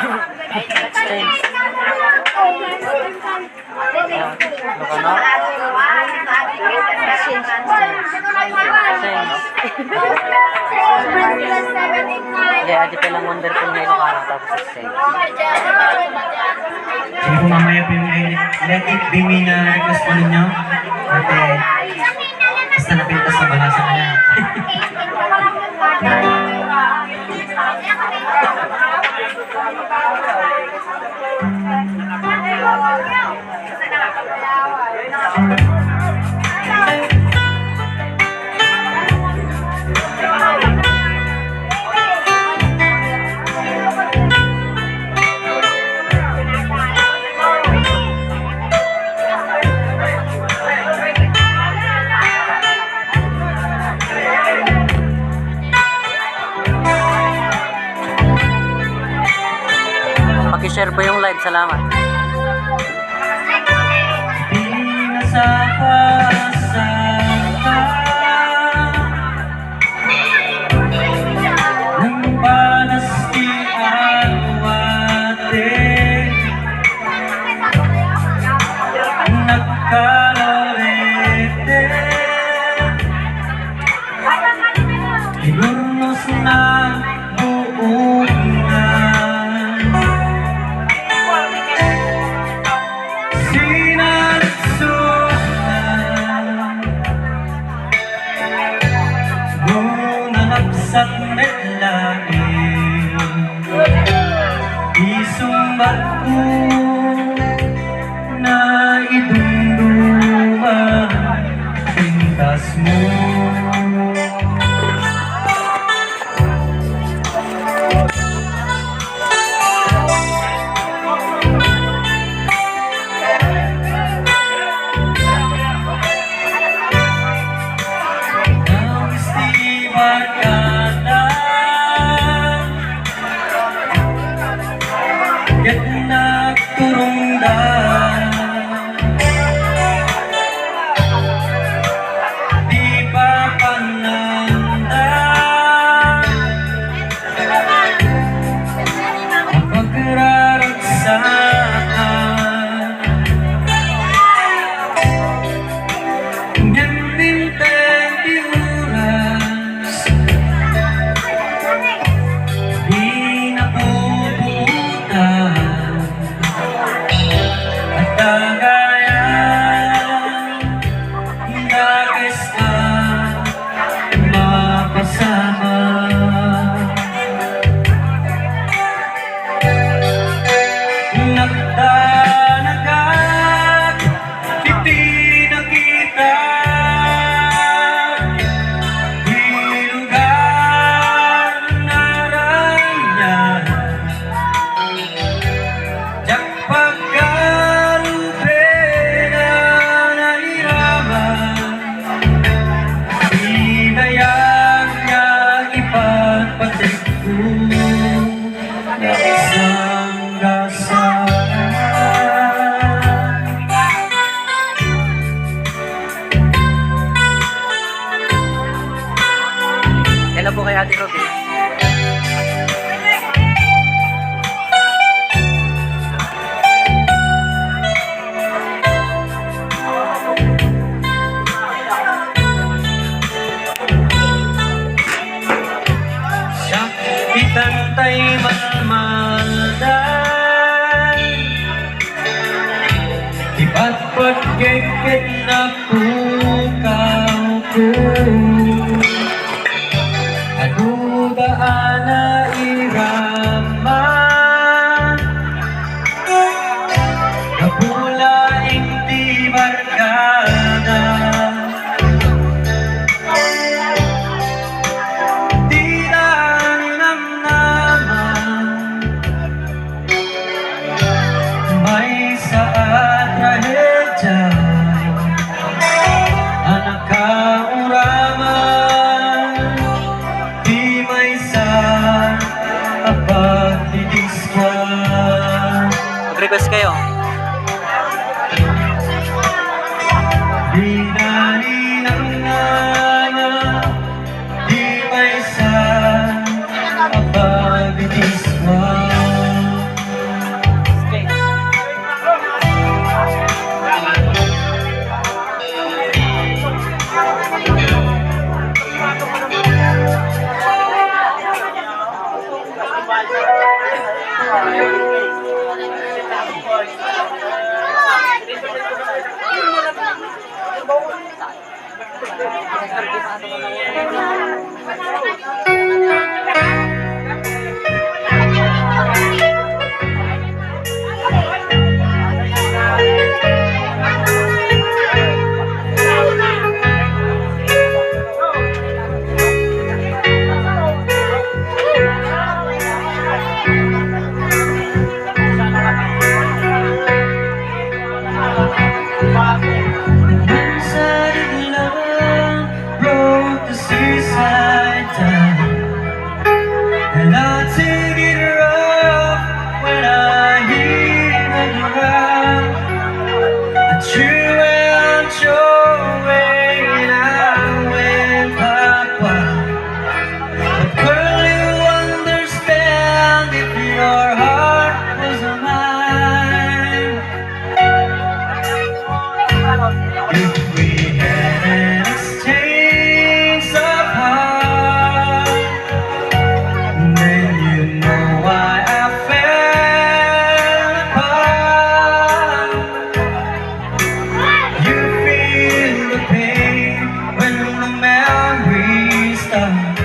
Exchange. Yeah, di pa lang wonderful na Ilocano tapos exchange. Sige po mamaya po yung let it be me na request po ninyo. At basta napintas na balasa ka na. Paki-share po yung live. Salamat. Di nasakasaka ng balas di awate nagkalorete inurnos na buong na sa medlain isumbat ko na idumduman pintas mo ang istibat ka nagturungdan di pa pananda ang pagkararagsakan gandinteng di oras di napuputan nagdanagat hindi nakita di lugar naranya jak pagkalupe na nahiraman di dayag niya ipagpatik ko Hello po kay Ate Ruby. siya itantay malmaldan iba't pagkikit na pukaw ko Adudaan na iraman Napulaing di barkada Di na namnaman May saat rahedya Anak kauraman Mag-request kayo. Di dali ng nana, di may sa kapag-itiswa. One-sided love broke the seaside down, and I take it rough when I hear the ground that you went your way and I went backward. But girl, you understand if your heart was mine. If we had an exchange of hearts, then you know why I fell apart. You feel the pain when the memories start.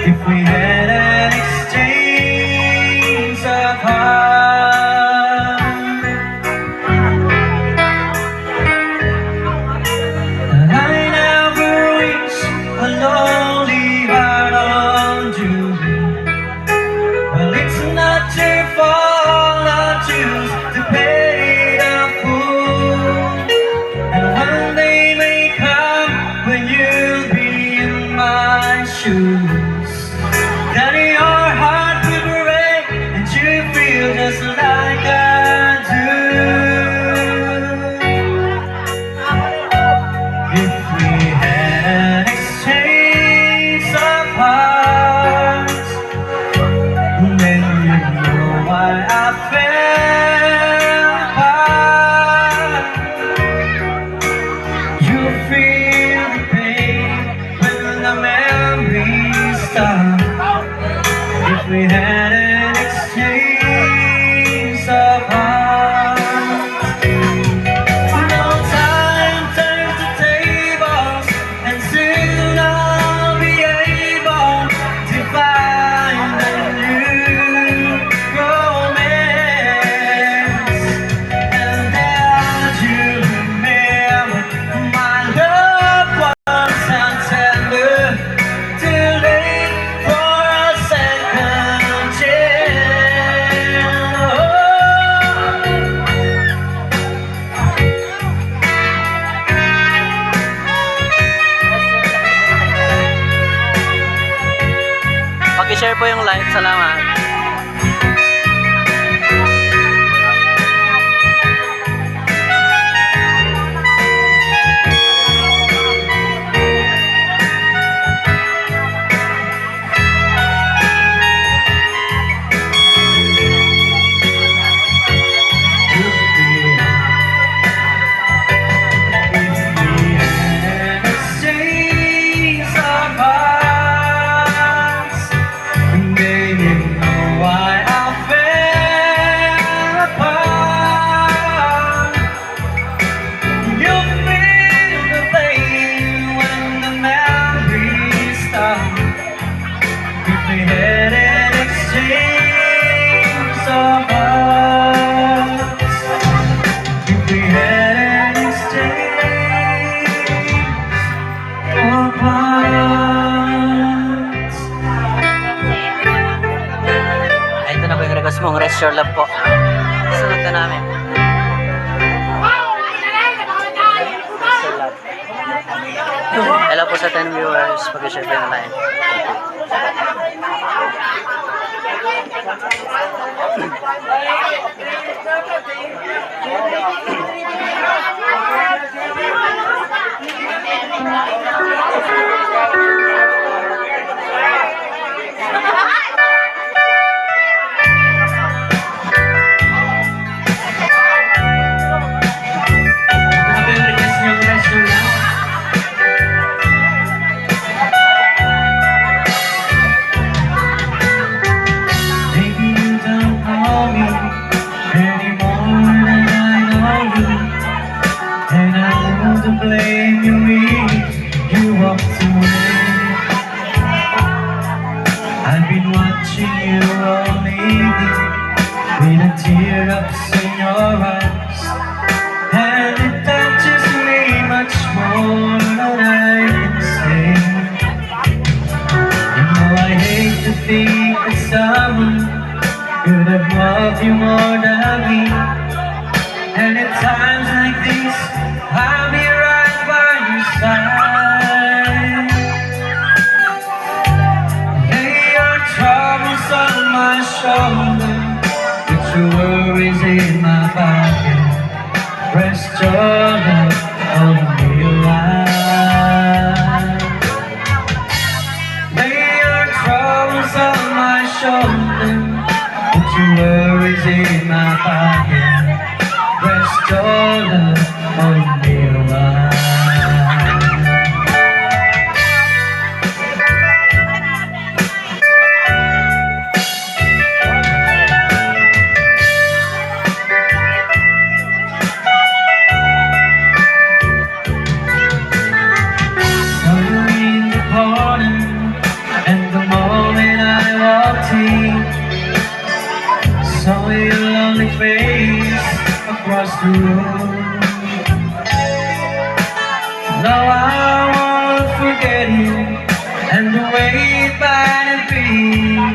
If we had an exchange of hearts, I never wish a lonely heart on you. Well, it's not your fault I choose to pay the fool. And one day may come when you'll be in my shoes, that your heart will break and you feel just like I do. If we had an exchange of hearts, then you know why I fell apart. You feel the pain when the memories start. If we had an exchange of hearts, no time turns the tables, and soon I'll be able to find a new romance. And as you remember, my love was untender, too late for a second chance. Paki-share po yung live. Salamat. Ito na po yung request mong Rest Your Love po. Sunod na namin. Rest Your Love. Hello po sa 10 viewers. Pag-share po yung live. Ano yung request niyong Rest Your Love? watching you all evening with the teardrops in your eyes, and it touches me much more than I can say. You know I hate to think that someone could have loved you more than me, and at times like this I'll be right by your side. Lay your troubles on my shoulder, put your worries in my pocket, rest your love on me alive. Lay your troubles on my shoulder, put your worries in my pocket, rest your love on me alive. Saw you in the corner, and the moment I walked in, saw your lonely face across the room. Now I won't forget you and the way it might have been.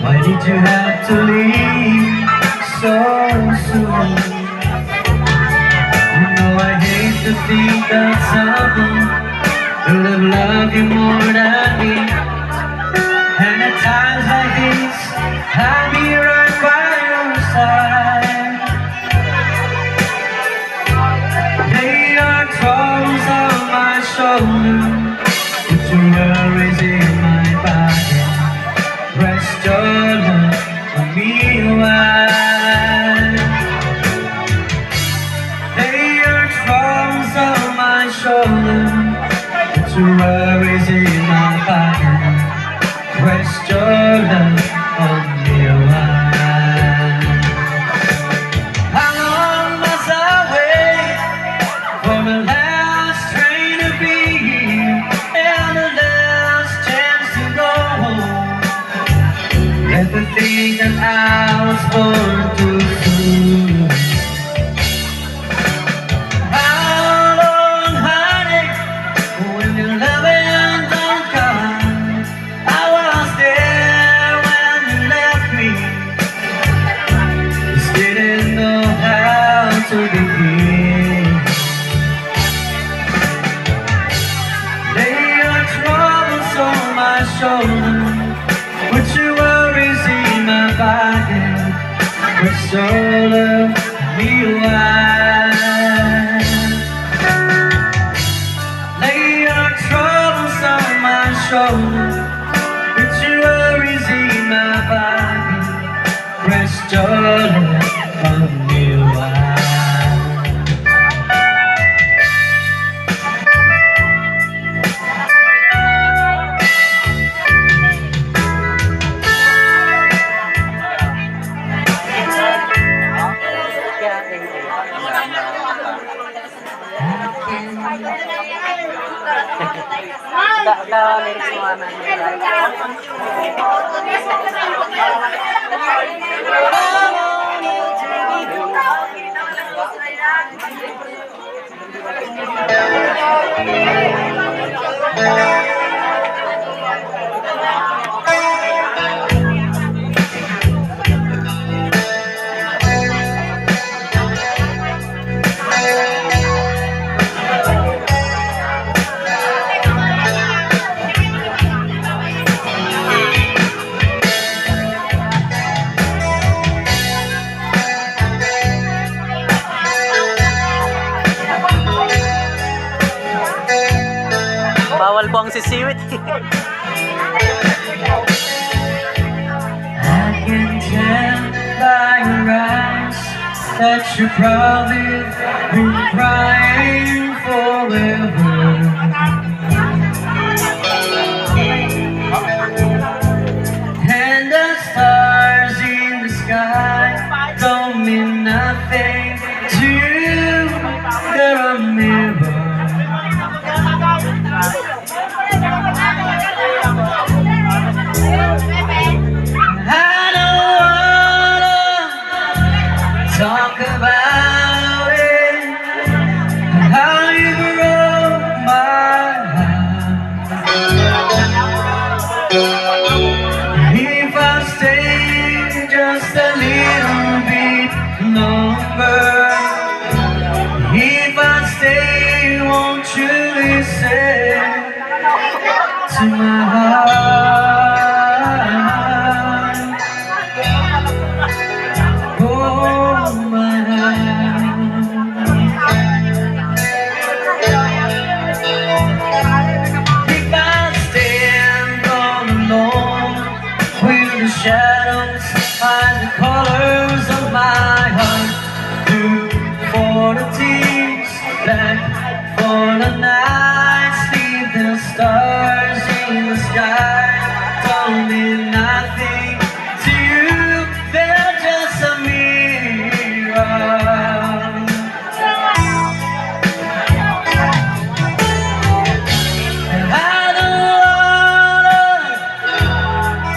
Why did you have to leave so soon? You know I hate to think that someone could have loved you more than me, and at times like this I'll be right by your side. Lay your troubles on my shoulder, put your worries in my pocket, rest your love on me alive. Lay your troubles on my shoulder, put your worries in my pocket, rest your love on me alive. How long must I wait for the last train to be here and the last chance to go home? Everything that I was born to do. How long, honey, when your loving don't come? I was there when you left me, just didn't know how to begin. Lay your troubles on my shoulder, put your worries in my pocket, rest your love me alive. Lay your troubles on my shoulder, put your worries in my pocket, rest your love on me alive. Lyrics mo naman. Bawal po ang sisiwit. I can tell by your eyes that you've probably been crying forever. And the stars in the sky don't mean nothing to you. They're a mirror. the shadows, hide the colors of my heart. Blue for the tears, black for the nights. Leave the stars in the sky. Don't mean nothing to you, they're just a mirror. And I don't wanna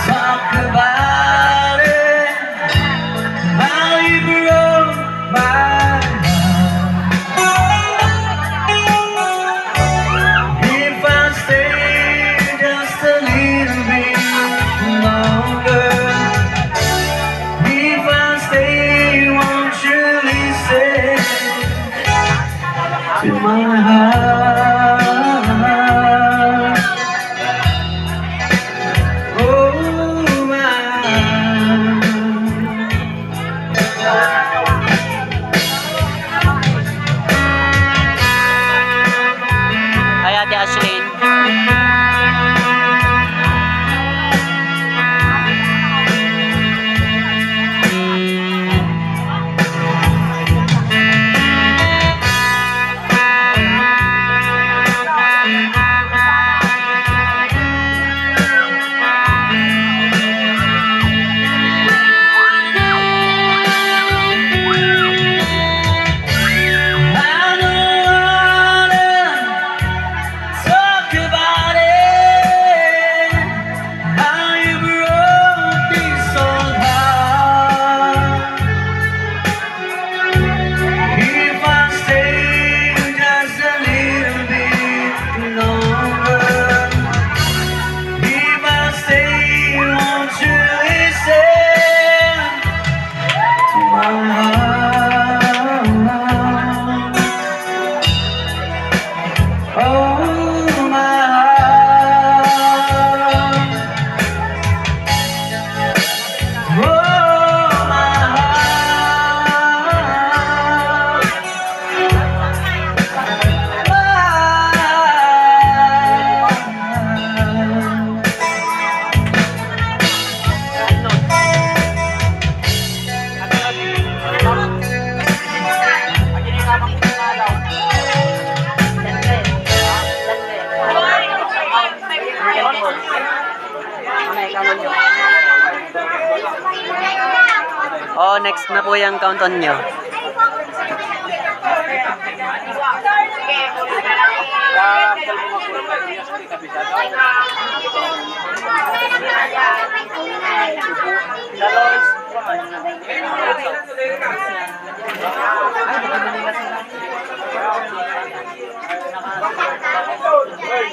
talk about it, how you broke my heart. If I stay just a little bit longer, if I stay, won't you listen to my heart? Oh my. Hi, Ate Ashlyn. I don't wanna talk about it, how you broke this old heart. If I stay just a little bit longer, if I stay, won't you listen to my heart? Oh my heart. Oh my heart. Oh, next na po yung count-on nyo.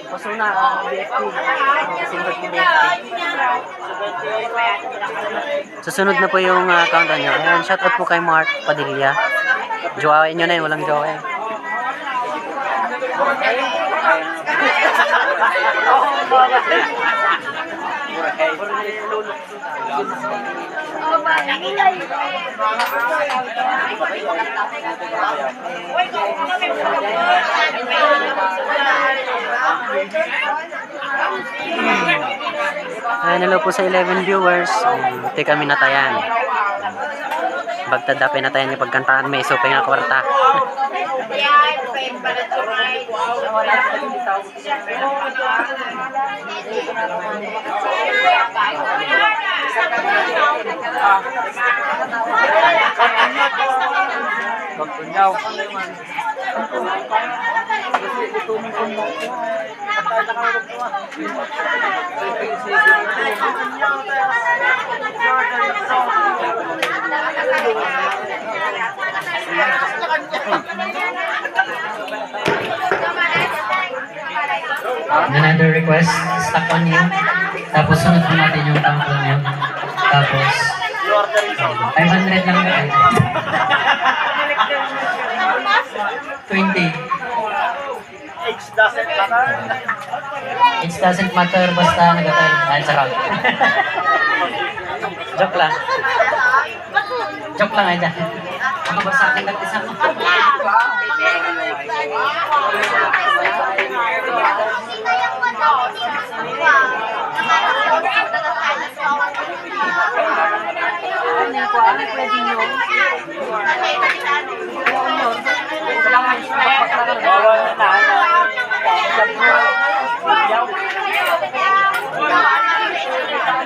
Pasuna, BFT. Susunod na po yung count-on nyo. Ayan, shoutout po kay Mark Padilla. Jowain nyo na yun, walang jowa eh. Ayan, hello po sa 11 viewers. Ito kami natayan. Bagtad na natayan yung pagkantaan may iso pa yung kwarta. Magpunyaw. Another request, stuck on you. Tapos sunod po natin yung countdown nyo. Tapos 500 lang ba? 20. Age doesn't matter. It doesn't matter basta nag-attend. Ayan sa count. Joke lang. Joke lang aja. Ako ba sa akin nag-isa ko?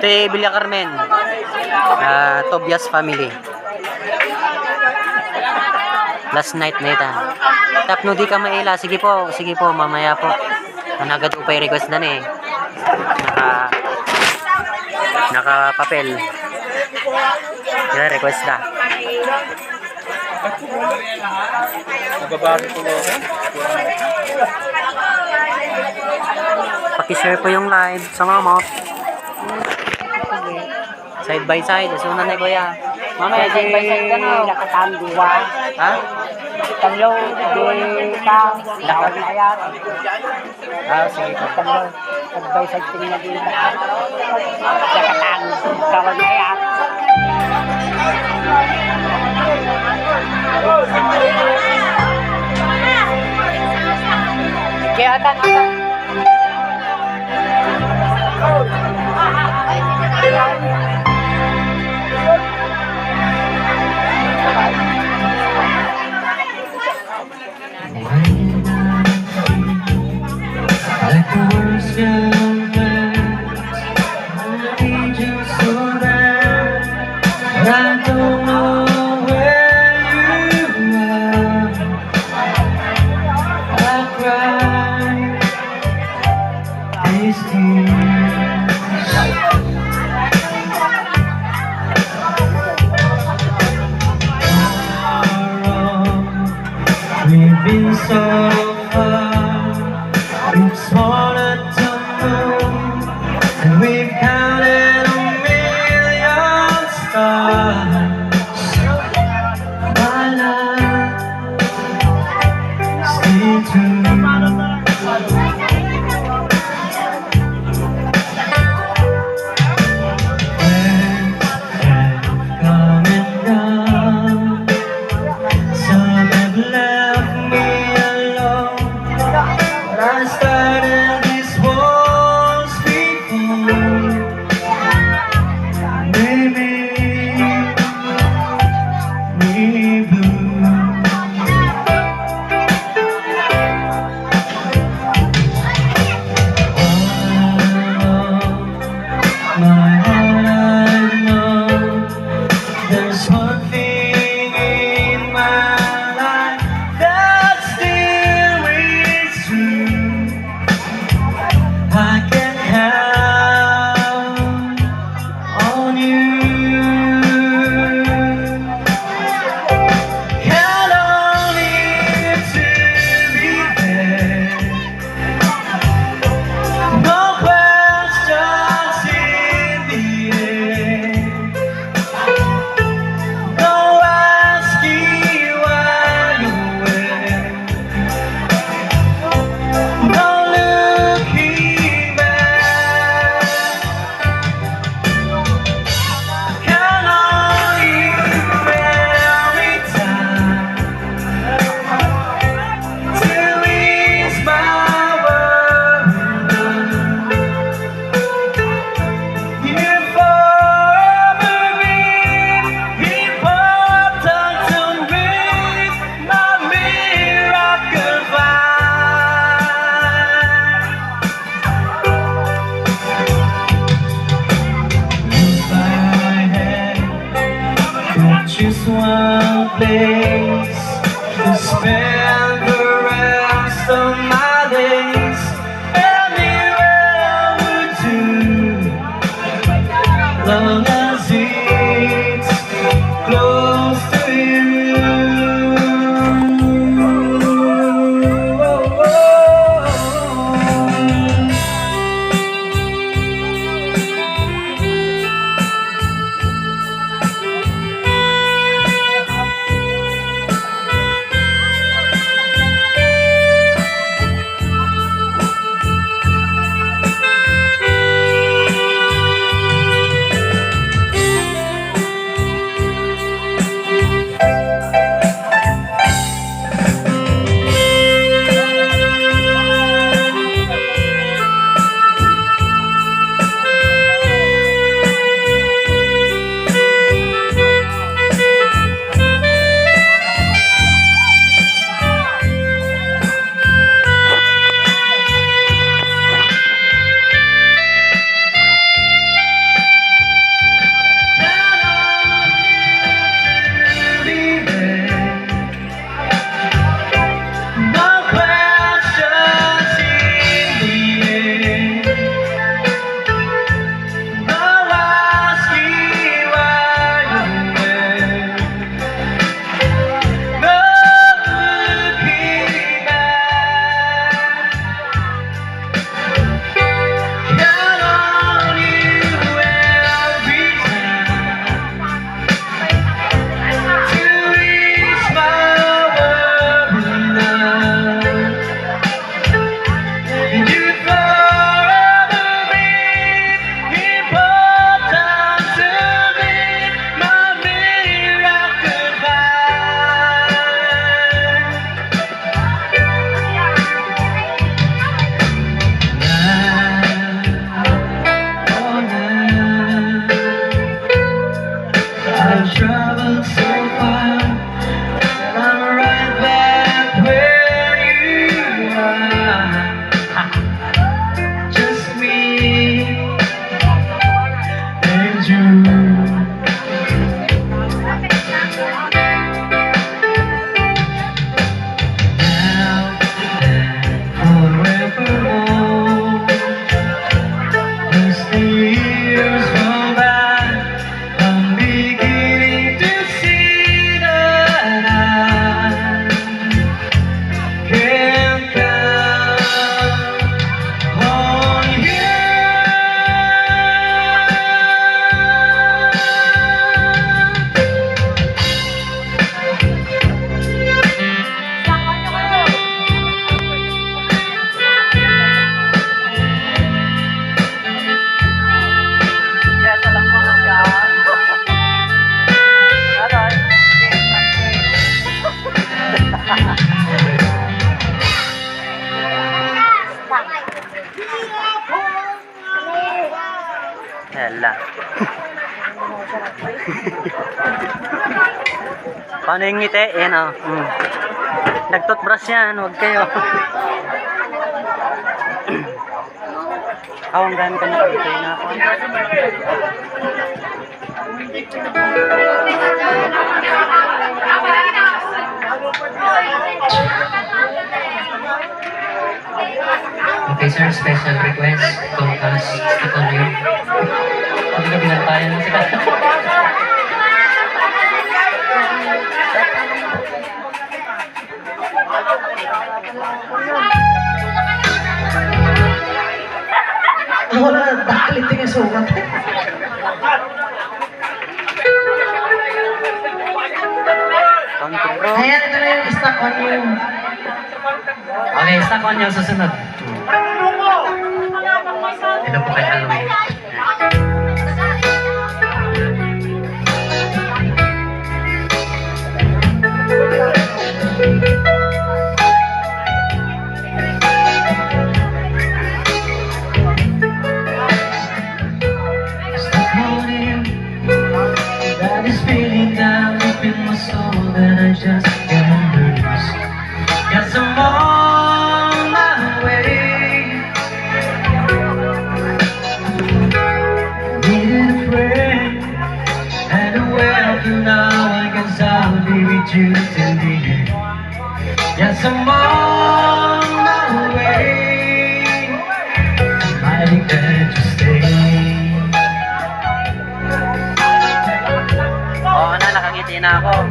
Ito yung Villa Carmen. Tobias family. Last night na ito. Tapno di ka maila. Sige po, mamaya po. Nanagad upay request na eh. Naka papel. Yan, request na. Paki-share po yung live sa mga mot. Side by side. Sunan na kuya. Mamaya side by side ka na. Nakatang dua. Ha? Talo, di ka, lakad na yan. Sige po. Talo, sagbay sa tingin na din ka. Nakatang, kawan na yan. Kaya atan. Like the worst of I need you so bad, but I don't know where you are. I cry these tears. We've been so far, we've sworn to move, and we've counted a million stars. My love, stay true. Friends have come and gone. Some have left me alone. I started this once before. Maybe me blue. My heart, I know there's one thing in my life that still rings true. I can count on you. Count on you to be there. No questions in the air. No asking why you're where. No looking back. Count on you every time to ease my world. You forever be important to me, my miracle fire. If I had to choose one place to spend the rest of my days, anywhere would do, long as it's close to you. traveled so far, and I'm right back where you are. Just me and you. Now and forevermore, as the years roll by, I'm beginning to see that I can count on you. Yala. Paano yung ngiti? Yan o. Nag-toothbrush yan. Huwag kayo. Ang dami ka nakikita na ako. Okay sir, special request kung stick on you. Hindi ka binantayan mo sila. Wala, dakalit din yung sugat. Country bro. Ayan, ito na yung stock on you. Okay, stock on you susunod. Ito po kay Halloween. Stuck on you. That is feeling down deep in my soul that I just can't lose. Guess I'm on my way. Needed a friend, and where I feel now, I guess I'll be with you till the end. Yes, I'm on my way. Mighty glad to stay. Oo na, nakangiti na ako.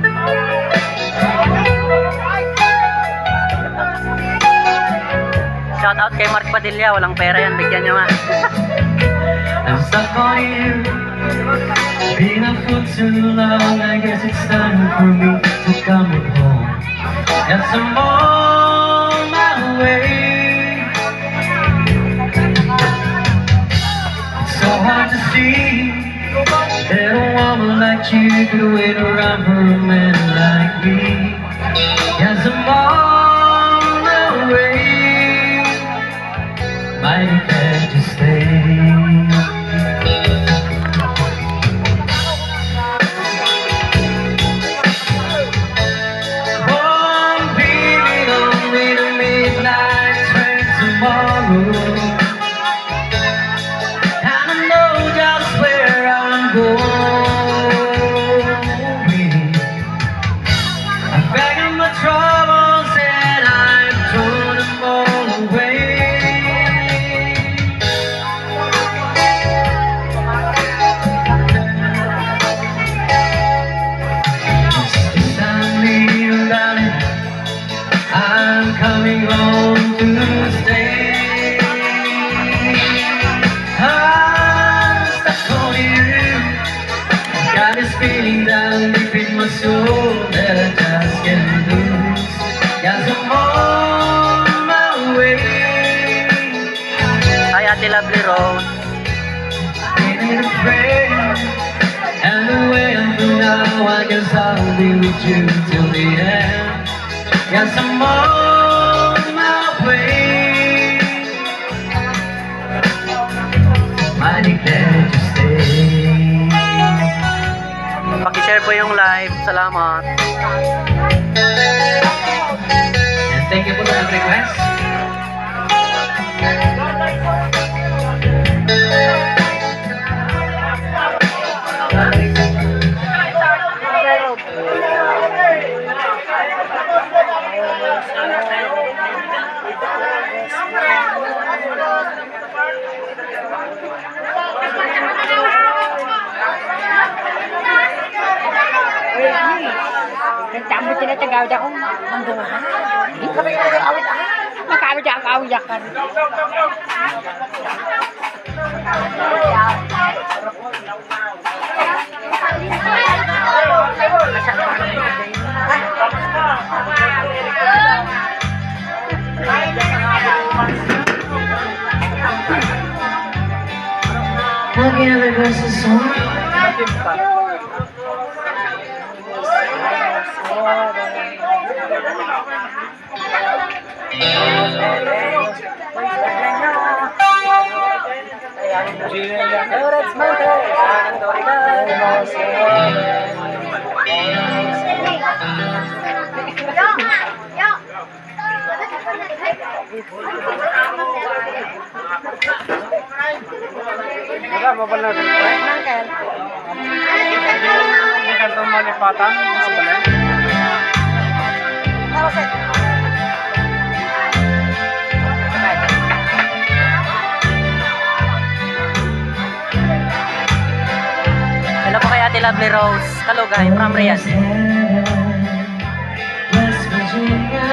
Shout out kay Mark Padilla. Walang pera yan. Bigyan nyo nga. I'm stuck on you. Been up for too long. I guess it's time for me to come home. Yes, I'm on my way. It's so hard to see that a woman like you could wait around for a man like me. Yes, I'm on my way. Mighty glad to stay. I'm coming home to stay. I'm stuck on you. Got this feeling down deep in my soul that I just can't lose. Yes, I'm on my way. Hi, Ate Lovely Rose. Needed a friend, and the way I feel now, I guess I'll be with you till the end. Yes, I'm on my way. Mighty glad to stay. share po yung live. Salamat. And thank you po sa request. Nagtambot sila tagawad akong mandungan. Hindi kami awit ako. Makawid ako awit ako. Looking at the verses song. Wala, babal na rin. Hindi ka itong malipatan. Babal na. Hello po kay Ate Lovely Rose Kalugay from Riyadh. West Virginia,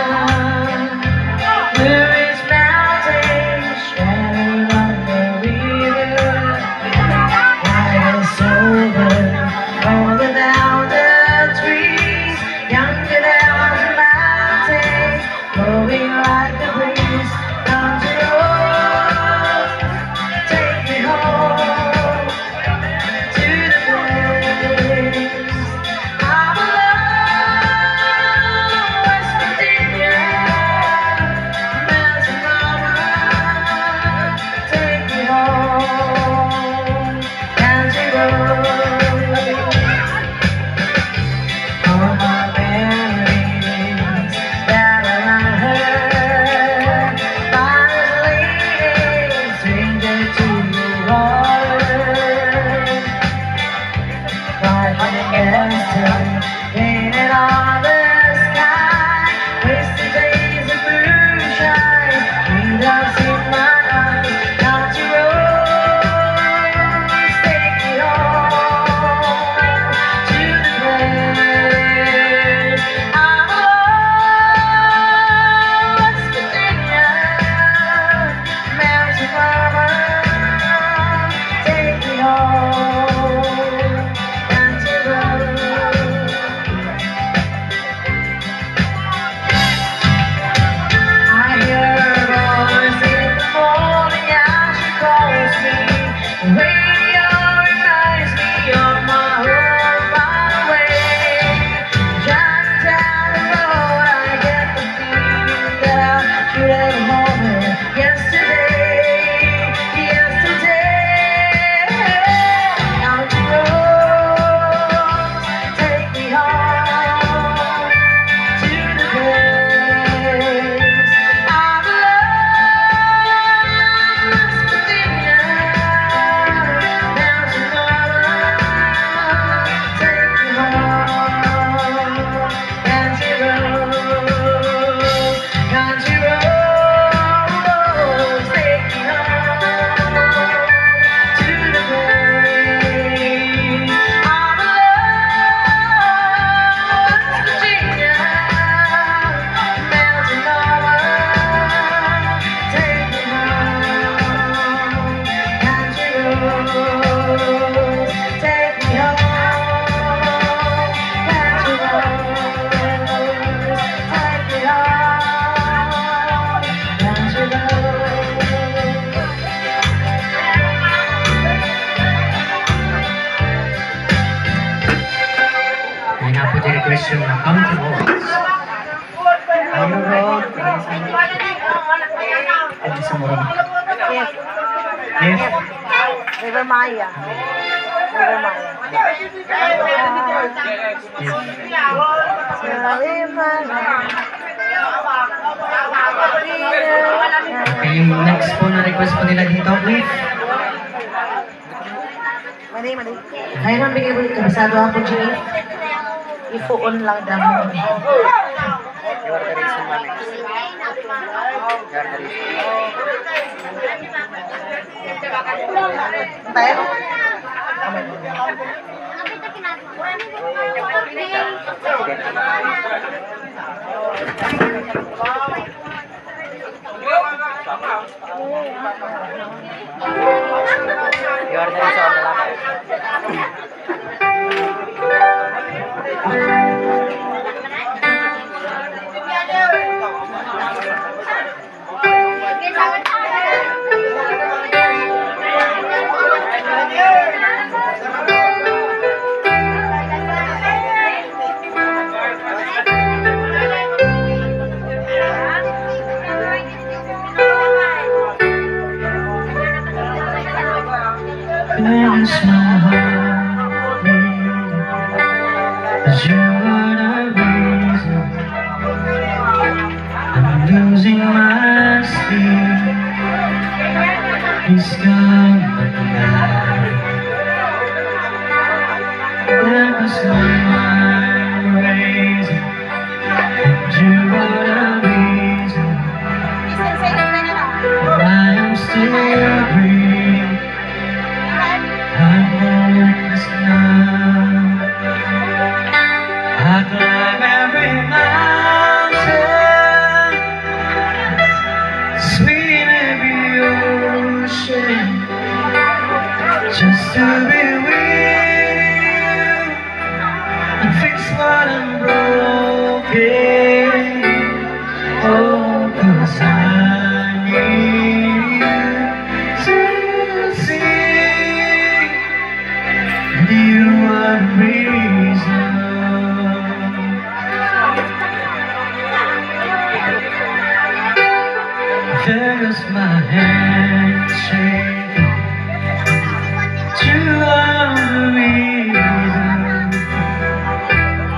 where is mountains stranded on the river, quiet over, older down the trees, younger down the mountains, blowing like the breeze. Country roads, take me home to the place I belong. West Virginia, mountain mama, take me home. Country roads, all my memories that I heard by this lady, stranger to the water. Like an answer, painted on the sky, wasted days of moonshine, raindrops in my eyes. Country roads, take me home to the place I belong. West Virginia, mountain mama, take me home. Country roads. I hear her voice in the morning as she calls me. The radio reminds me of my home far away. Driving down the road, I get the feeling that I should have home yesterday. Country roads, take me home to the place I belong. West Virginia, mountain mama, take me home. Country roads, country roads, take me home to the place I belong. West Virginia, mountain mama, take me home. Country roads, take me home. Country roads, take me home. Country roads. Ay nga po yung request yung country roads. Ano road? Ano sa mo? Yes. Yes. River Maya. River Maya. Okay, yung next po na request po nila dito, please. Kaya nang bigay mo dito, basado ako, Jay. Ipuon lang damo. You are the reason, mami. You are the reason. Tayo? You are the reason, lalaki. There's my heart beating, 'cause you are the reason I'm losing my sleep. Please come at night. There goes my mind racing, and you are the reason I am still breathing. I'm hopeless now. I climb every mountain, swim every ocean, just to be with you and fix what I'm broken. Oh, 'cause I need you to see. You are the reason. There's my hand shaking. You are the reason.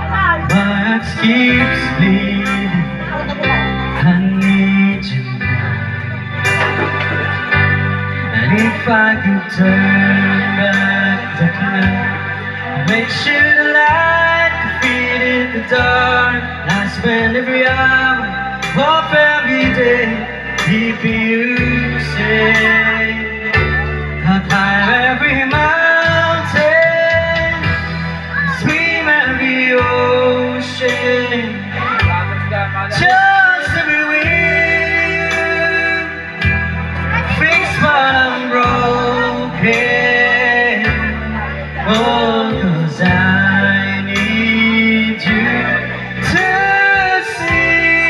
My heart keeps bleeding. I need you now. And if I could turn back the clock, make sure the light defeated the dark. I spend every hour of every day keeping you safe. I climb every mountain, swim every ocean, just to be with you. Fix what I'm broken. Oh, 'cause I need you to see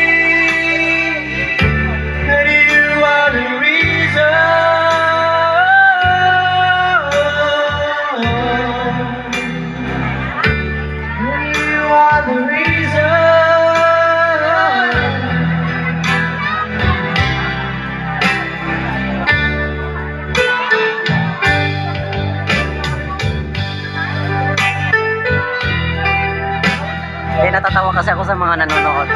that you are the reason. You are the reason. Eh, natatawa kasi ako sa mga nanonood.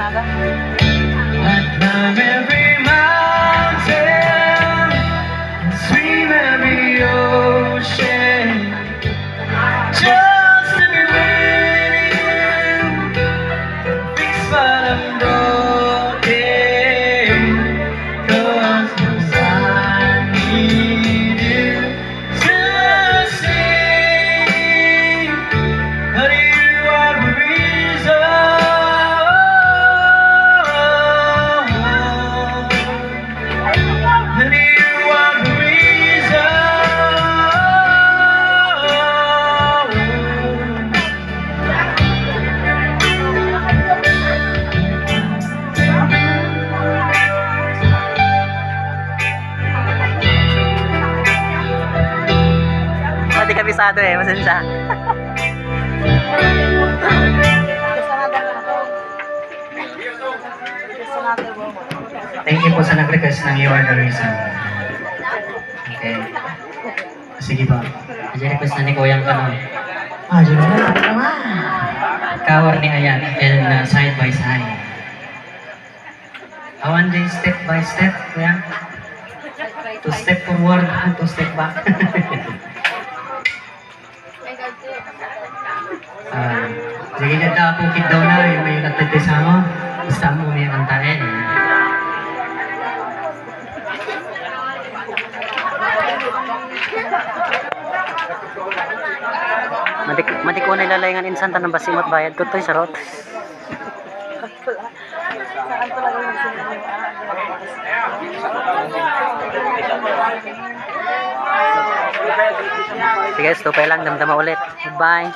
I climb every mountain, swim every ocean, just to be with you. Fix what I'm broken, 'cause I need you to see that you are the reason. And you are the reason. Pati kabisado eh, masensya. Thank you po sa nag-request ng You Are The Reason. Okay. Sige ba? Jadi request na ni Kuyang Kanon. Ah, yun na. Tama. Kawar ni Ayan and side by side. Awan din step by step, Kuyang. 2 step forward, 2 step back. Sige na daw, pukit daw na, yung may nagtitisa mo. Basta mo may kantain. Matik ko na ilalayangan insan tanong basimot bayad ko to sarot. Sige guys, tupay lang, damdama ulit. Bye.